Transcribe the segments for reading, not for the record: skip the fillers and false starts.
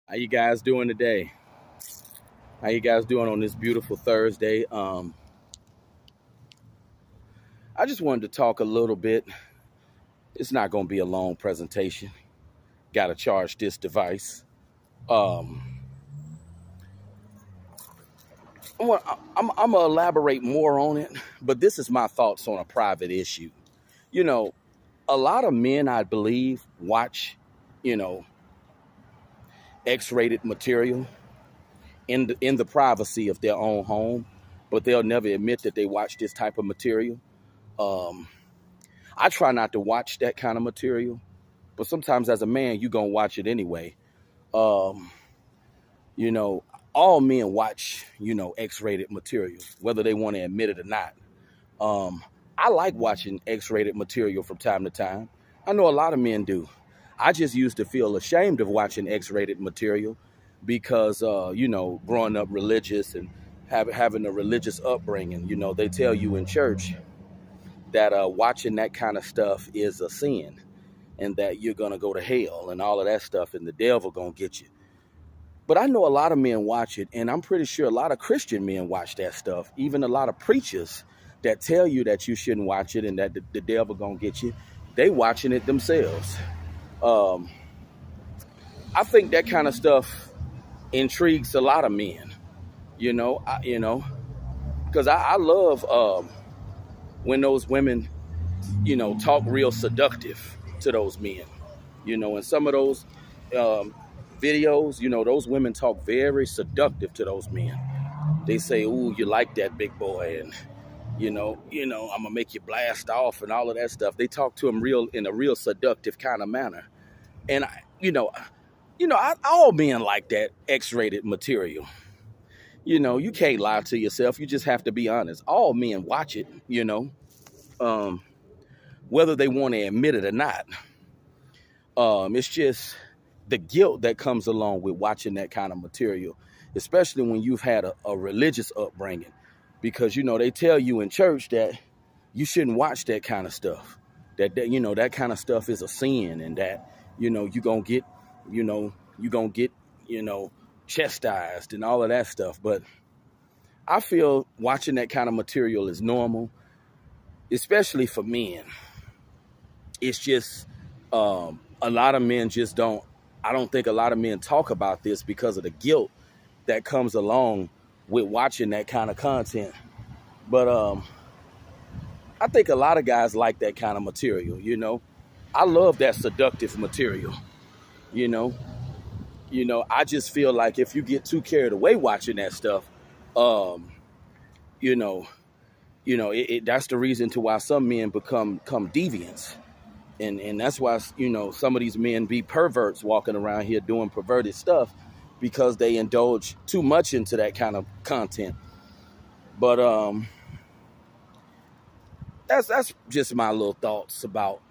How you guys doing today? How you guys doing on this beautiful Thursday? I just wanted to talk a little bit. It's not going to be a long presentation. Got to charge this device. Um, I'm gonna elaborate more on it, but this is my thoughts on a private issue. You know, a lot of men, I believe, watch, you know, X-rated material in the privacy of their own home, but they'll never admit that they watch this type of material. Um, I try not to watch that kind of material, but sometimes as a man, you gonna watch it anyway. Um, you know, all men watch, X-rated material, whether they want to admit it or not. Um, I like watching X-rated material from time to time. I know a lot of men do. I just used to feel ashamed of watching X-rated material because, growing up religious and having a religious upbringing, they tell you in church that watching that kind of stuff is a sin and that you're going to go to hell and all of that stuff and the devil going to get you. But I know a lot of men watch it, and I'm pretty sure a lot of Christian men watch that stuff. Even a lot of preachers that tell you that you shouldn't watch it and that the devil going to get you, they watching it themselves. Um, I think that kind of stuff intrigues a lot of men, because I love when those women, talk real seductive to those men, and some of those videos, those women talk very seductive to those men. They say, "Ooh, you like that big boy," and I'm gonna make you blast off and all of that stuff. They talk to him in a real seductive kind of manner, and all men like that X-rated material. You can't lie to yourself. You just have to be honest. All men watch it, um, whether they want to admit it or not. It's just the guilt that comes along with watching that kind of material, especially when you've had a religious upbringing, because, they tell you in church that you shouldn't watch that kind of stuff, that kind of stuff is a sin and that, you're going to get, chastised and all of that stuff. But I feel watching that kind of material is normal, especially for men. It's just a lot of men just don't. I don't think a lot of men talk about this because of the guilt that comes along with watching that kind of content. But I think a lot of guys like that kind of material. I love that seductive material. I just feel like if you get too carried away watching that stuff, that's the reason to why some men become deviants. And that's why, some of these men be perverts walking around here doing perverted stuff because they indulge too much into that kind of content. But that's just my little thoughts about,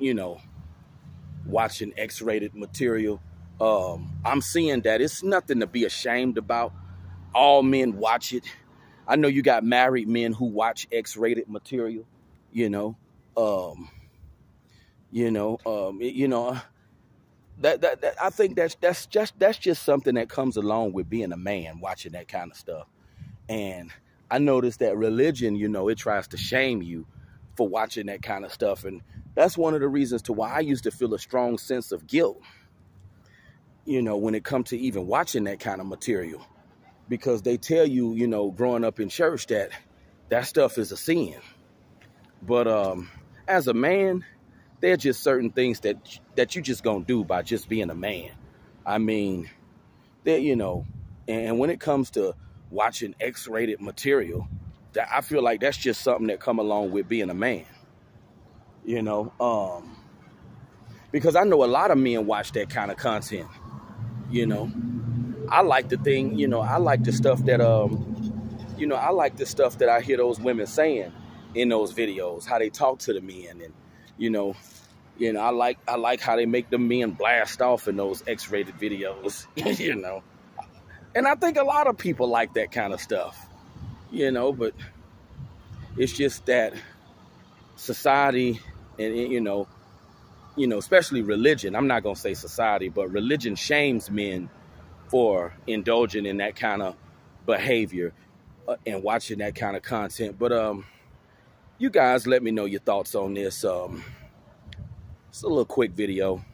watching X-rated material. I'm seeing that it's nothing to be ashamed about. All men watch it. I know you got married men who watch X-rated material, that I think that's just something that comes along with being a man watching that kind of stuff. And I noticed that religion, it tries to shame you for watching that kind of stuff. And that's one of the reasons to why I used to feel a strong sense of guilt, when it comes to even watching that kind of material, because they tell you, growing up in church that stuff is a sin. But as a man, there are just certain things that you just gonna do by just being a man. I mean, and when it comes to watching X-rated material, that I feel like that's just something that come along with being a man. Because I know a lot of men watch that kind of content. I like the thing, I like the stuff that I like the stuff that I hear those women saying in those videos, how they talk to the men, and I like how they make the men blast off in those X-rated videos, And I think a lot of people like that kind of stuff, but it's just that society and, especially religion, I'm not going to say society, but religion shames men for indulging in that kind of behavior and watching that kind of content. But you guys let me know your thoughts on this. It's a little quick video.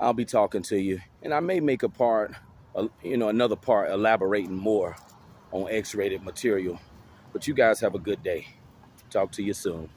I'll be talking to you, and I may make a part, another part elaborating more on X-rated material. But you guys have a good day. Talk to you soon.